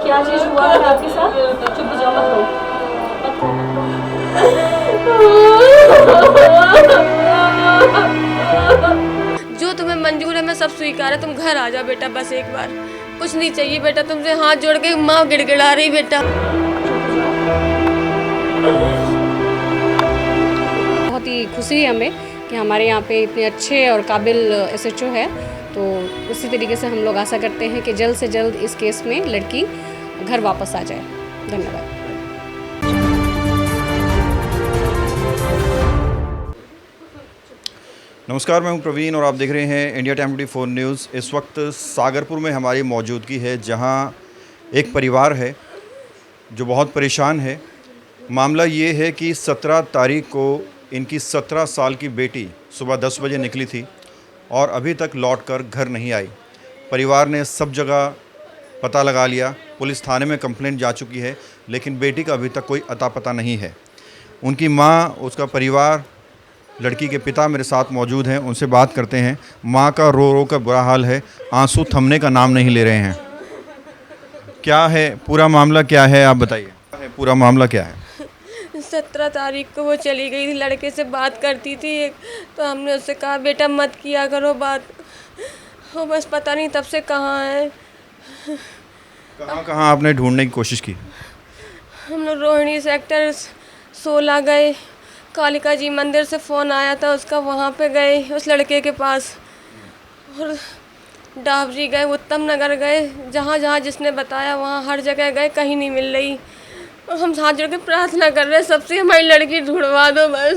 क्या चीज़ हुआ है आपके साथ? चुप जाओ, मत रो, मत रो, जो तुम्हें मंजूर है मैं सब स्वीकार है। तुम घर आ जाओ बेटा, बस एक बार। कुछ नहीं चाहिए बेटा तुमसे, हाथ जोड़ के माँ गिड़गिड़ा रही बेटा। बहुत ही खुशी है हमें कि हमारे यहाँ पे इतने अच्छे और काबिल एसएचओ है। तो उसी तरीके से हम लोग आशा करते हैं कि जल्द से जल्द इस केस में लड़की घर वापस आ जाए। धन्यवाद। नमस्कार, मैं हूं प्रवीण और आप देख रहे हैं इंडिया टाइम 24 न्यूज़। इस वक्त सागरपुर में हमारी मौजूदगी है, जहां एक परिवार है जो बहुत परेशान है। मामला ये है कि 17 तारीख को इनकी 17 साल की बेटी सुबह 10 बजे निकली थी और अभी तक लौटकर घर नहीं आई। परिवार ने सब जगह पता लगा लिया, पुलिस थाने में कंप्लेंट जा चुकी है, लेकिन बेटी का अभी तक कोई अता पता नहीं है। उनकी माँ, उसका परिवार, लड़की के पिता मेरे साथ मौजूद हैं, उनसे बात करते हैं। माँ का रो रो कर बुरा हाल है, आंसू थमने का नाम नहीं ले रहे हैं। क्या है पूरा मामला, क्या है आप बताइए, पूरा मामला क्या है? 17 तारीख को वो चली गई थी, लड़के से बात करती थी एक, तो हमने उससे कहा बेटा मत किया करो बात। वो बस पता नहीं तब से कहाँ है। कहाँ कहाँ आपने ढूंढने की कोशिश की? हम लोग रोहिणी सेक्टर 16 गए, कालिका जी मंदिर से फ़ोन आया था उसका, वहाँ पे गए उस लड़के के पास, और डाबरी गए, उत्तम नगर गए, जहाँ जहाँ जिसने बताया वहाँ हर जगह गए, कहीं नहीं मिल रही। और हम हाथ जोड़ के प्रार्थना कर रहे हैं सबसे, हमारी लड़की ढूंढवा दो बस,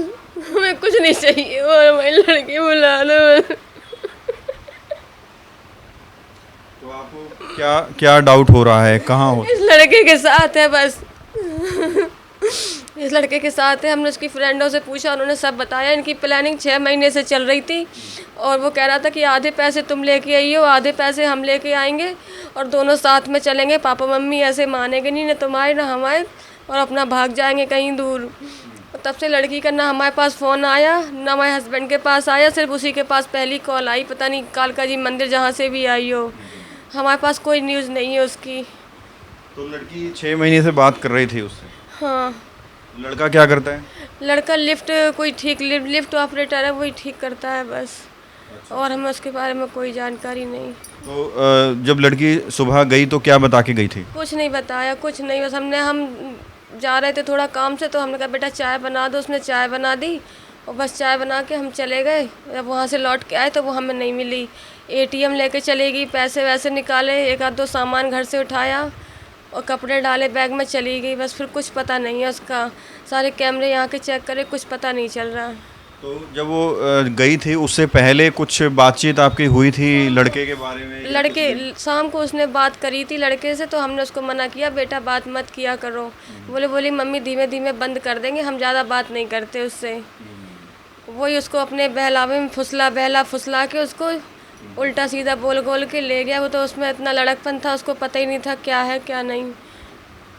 हमें कुछ नहीं चाहिए और हमारी लड़की बुला दो बस। तो आपको क्या क्या डाउट हो रहा है, कहाँ हो? इस लड़के के साथ है बस, इस लड़के के साथ है। हमने उसकी फ्रेंडों से पूछा, उन्होंने सब बताया। इनकी प्लानिंग 6 महीने से चल रही थी और वो कह रहा था कि आधे पैसे तुम लेके आइयो, आधे पैसे हम लेके आएंगे और दोनों साथ में चलेंगे। पापा मम्मी ऐसे मानेंगे नहीं, ना तुम आए ना हम आए, और अपना भाग जाएंगे कहीं दूर। और तब से लड़की का ना हमारे पास फ़ोन आया, ना हमारे हस्बैंड के पास आया, सिर्फ उसी के पास पहली कॉल आई, पता नहीं कालका जी मंदिर जहाँ से भी आई हो। हमारे पास कोई न्यूज़ नहीं है उसकी। तो लड़की 6 महीने से बात कर रही थी उससे? हाँ। लड़का क्या करता है? लड़का लिफ्ट कोई ठीक लिफ्ट ऑपरेटर है, वही ठीक करता है बस। और हमें उसके बारे में कोई जानकारी नहीं। तो जब लड़की सुबह गई तो क्या बता के गई थी? कुछ नहीं बताया, कुछ नहीं, बस हम जा रहे थे थोड़ा काम से, तो हमने कहा बेटा चाय बना दो, उसने चाय बना दी और बस चाय बना के हम चले गए। जब वहाँ से लौट के आए तो वो हमें नहीं मिली। एटीएम लेके चली गई, पैसे वैसे निकाले, एक आध दो सामान घर से उठाया और कपड़े डाले बैग में चली गई, बस फिर कुछ पता नहीं है उसका। सारे कैमरे यहाँ के चेक करे, कुछ पता नहीं चल रहा। तो जब वो गई थी उससे पहले कुछ बातचीत आपकी हुई थी लड़के के बारे में? लड़के शाम को उसने बात करी थी लड़के से, तो हमने उसको मना किया बेटा बात मत किया करो। बोली मम्मी धीमे धीमे बंद कर देंगे, हम ज़्यादा बात नहीं करते उससे। वही उसको अपने बहलावे में बहला फुसला के उसको उल्टा सीधा बोल गोल के ले गया। वो तो उसमें इतना लड़कपन था, उसको पता ही नहीं था क्या है क्या नहीं।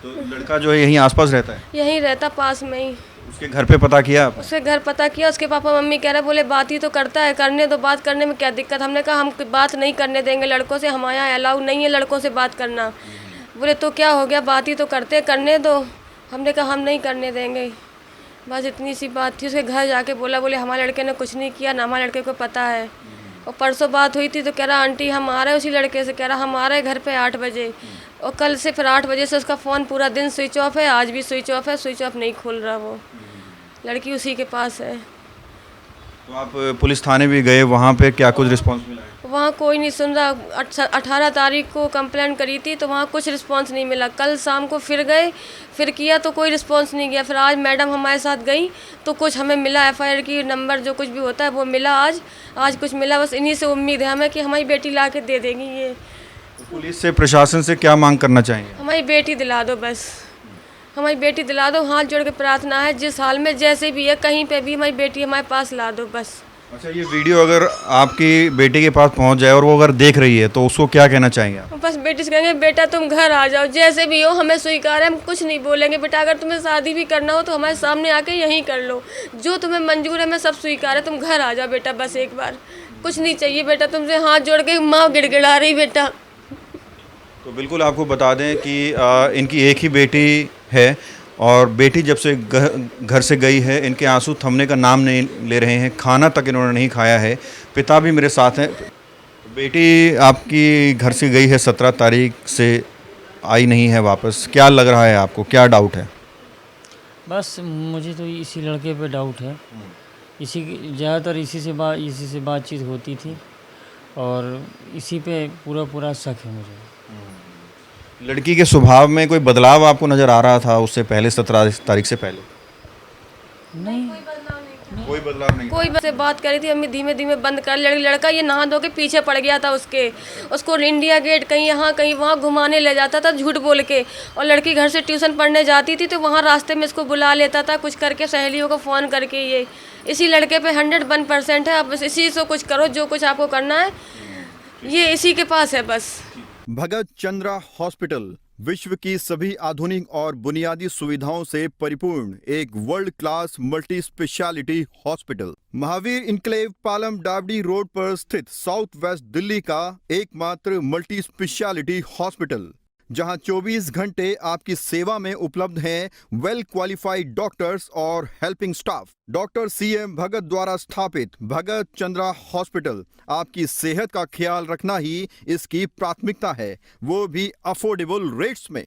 तो लड़का जो है यहीं आसपास रहता है? यहीं रहता, पास में ही। उसके घर पे पता किया आपने? उसके घर पता किया, उसके पापा मम्मी कह रहे, बोले बात ही तो करता है, करने दो, बात करने में क्या दिक्कत। हमने कहा हम बात नहीं करने देंगे लड़कों से, हमारे यहाँ अलाउ नहीं है लड़कों से बात करना। बोले तो क्या हो गया, बात ही तो करते, करने दो। हमने कहा हम नहीं करने देंगे, बस इतनी सी बात थी। उसके घर जाके बोले हमारे लड़के ने कुछ नहीं किया, ना हमारे लड़के को पता है। और परसों बात हुई थी तो कह रहा आंटी हम आ रहे हैं, उसी लड़के से कह रहा हम आ रहे हैं घर पे 8 बजे। और कल से फिर 8 बजे से उसका फ़ोन पूरा दिन स्विच ऑफ है, आज भी स्विच ऑफ है, स्विच ऑफ नहीं खुल रहा। वो लड़की उसी के पास है। तो आप पुलिस थाने भी गए, वहाँ पे क्या कुछ रिस्पांस मिला है? वहाँ कोई नहीं सुन रहा। 18 तारीख को कंप्लेंट करी थी तो वहाँ कुछ रिस्पांस नहीं मिला। कल शाम को फिर गए, फिर किया तो कोई रिस्पांस नहीं गया। फिर आज मैडम हमारे साथ गई तो कुछ हमें मिला, एफआईआर की नंबर जो कुछ भी होता है वो मिला। आज कुछ मिला, बस इन्हीं से उम्मीद है हमें कि हमारी बेटी ला के दे देगी। ये पुलिस से, प्रशासन से क्या मांग करना चाहेंगे? हमारी बेटी दिला दो बस, हमारी बेटी दिला दो। हाथ जोड़ के प्रार्थना है, जिस हाल में जैसे भी है कहीं पे भी हमारी बेटी हमारे पास ला दो बस। अच्छा, ये वीडियो अगर आपकी बेटी के पास पहुंच जाए और वो अगर देख रही है तो उसको क्या कहना चाहेंगे आप? बस बेटी से कहेंगे बेटा तुम घर आ जाओ, जैसे भी हो हमें स्वीकार है, हम कुछ नहीं बोलेंगे। बेटा अगर तुम्हें शादी भी करना हो तो हमारे सामने आके यहीं कर लो, जो तुम्हें मंजूर है मैं सब स्वीकार है। तुम घर आ जाओ बेटा, बस एक बार, कुछ नहीं चाहिए बेटा तुमसे, हाथ जोड़ के माँ गिड़गिड़ा रही बेटा। तो बिल्कुल आपको बता दें कि इनकी एक ही बेटी है और बेटी जब से घर से गई है इनके आंसू थमने का नाम नहीं ले रहे हैं, खाना तक इन्होंने नहीं खाया है। पिता भी मेरे साथ हैं। बेटी आपकी घर से गई है 17 तारीख से, आई नहीं है वापस, क्या लग रहा है आपको, क्या डाउट है? बस मुझे तो इसी लड़के पे डाउट है। ज़्यादातर इसी से बातचीत होती थी और इसी पे पूरा शक है मुझे। लड़की के स्वभाव में कोई बदलाव आपको नज़र आ रहा था उससे पहले, 17 तारीख से पहले? नहीं, कोई बदलाव नहीं। कोई से बात करी थी, अम्मी धीमे धीमे बंद कर। लड़का ये नहा धो के पीछे पड़ गया था उसको इंडिया गेट कहीं यहाँ कहीं वहाँ घुमाने ले जाता था झूठ बोल के। और लड़की घर से ट्यूशन पढ़ने जाती थी तो वहाँ रास्ते में इसको बुला लेता था कुछ करके, सहेलियों को फ़ोन करके। ये इसी लड़के पे 101% है। अब बस इसी से कुछ करो, जो कुछ आपको करना है ये इसी के पास है बस। भगत चंद्रा हॉस्पिटल विश्व की सभी आधुनिक और बुनियादी सुविधाओं से परिपूर्ण एक world class multi speciality hospital, Mahavir enclave Palam Dabri road पर स्थित साउथ वेस्ट दिल्ली का एकमात्र मल्टी स्पेशलिटी हॉस्पिटल, जहां 24 घंटे आपकी सेवा में उपलब्ध हैं वेल क्वालिफाइड डॉक्टर्स और हेल्पिंग स्टाफ। डॉक्टर CM भगत द्वारा स्थापित भगत चंद्रा हॉस्पिटल आपकी सेहत का ख्याल रखना ही इसकी प्राथमिकता है, वो भी अफोर्डेबल रेट्स में।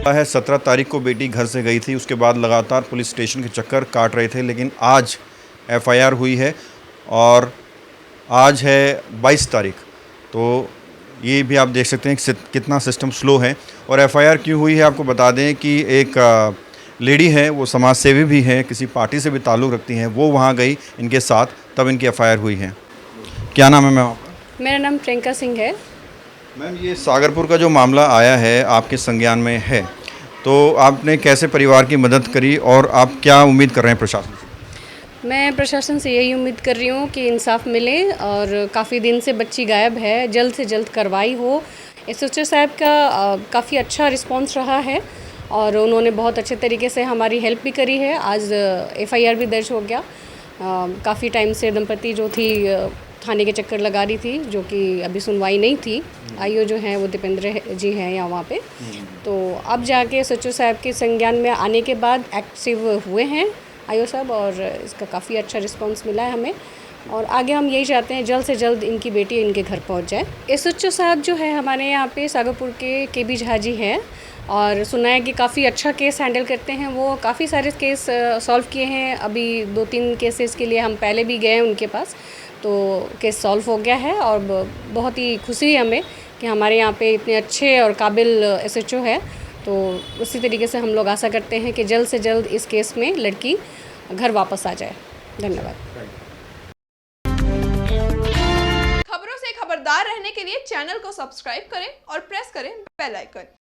है 17 तारीख को बेटी घर से गई थी, उसके बाद लगातार पुलिस स्टेशन के चक्कर काट रहे थे, लेकिन आज FIR हुई है और आज है 22 तारीख। तो ये भी आप देख सकते हैं कि कितना सिस्टम स्लो है। और FIR क्यों हुई है आपको बता दें कि एक लेडी है, वो समाज सेवी भी है, किसी पार्टी से भी ताल्लुक़ रखती हैं, वो वहाँ गई इनके साथ, तब इनकी FIR हुई है। क्या नाम है मैम आपका? मेरा नाम प्रियंका सिंह है। मैम ये सागरपुर का जो मामला आया है आपके संज्ञान में है, तो आपने कैसे परिवार की मदद करी और आप क्या उम्मीद कर रहे हैं प्रशासन से? मैं प्रशासन से यही उम्मीद कर रही हूँ कि इंसाफ मिले और काफ़ी दिन से बच्ची गायब है, जल्द से जल्द कार्रवाई हो। SHO साहब का काफ़ी अच्छा रिस्पांस रहा है और उन्होंने बहुत अच्छे तरीके से हमारी हेल्प भी करी है। आज FIR भी दर्ज हो गया। काफ़ी टाइम से दंपति जो थी थाने के चक्कर लगा रही थी, जो कि अभी सुनवाई नहीं थी। IO जो हैं वो दीपेंद्र जी हैं यहाँ वहाँ पे, तो अब जाके SHO साहब के संज्ञान में आने के बाद एक्टिव हुए हैं IO साहब और इसका काफ़ी अच्छा रिस्पांस मिला है हमें। और आगे हम यही चाहते हैं जल्द से जल्द इनकी बेटी इनके घर पहुंच जाए। SHO साहब जो है हमारे यहाँ पे सागरपुर के KB झा जी हैं और सुना है कि काफ़ी अच्छा केस हैंडल करते हैं। वो काफ़ी सारे केस सॉल्व किए हैं। अभी 2-3 केसेस के लिए हम पहले भी गए उनके पास, तो केस सॉल्व हो गया है और बहुत ही खुशी है हमें कि हमारे यहाँ पे इतने अच्छे और काबिल SHO है। तो उसी तरीके से हम लोग आशा करते हैं कि जल्द से जल्द इस केस में लड़की घर वापस आ जाए। धन्यवाद। खबरों से खबरदार रहने के लिए चैनल को सब्सक्राइब करें और प्रेस करें बेल आइकन।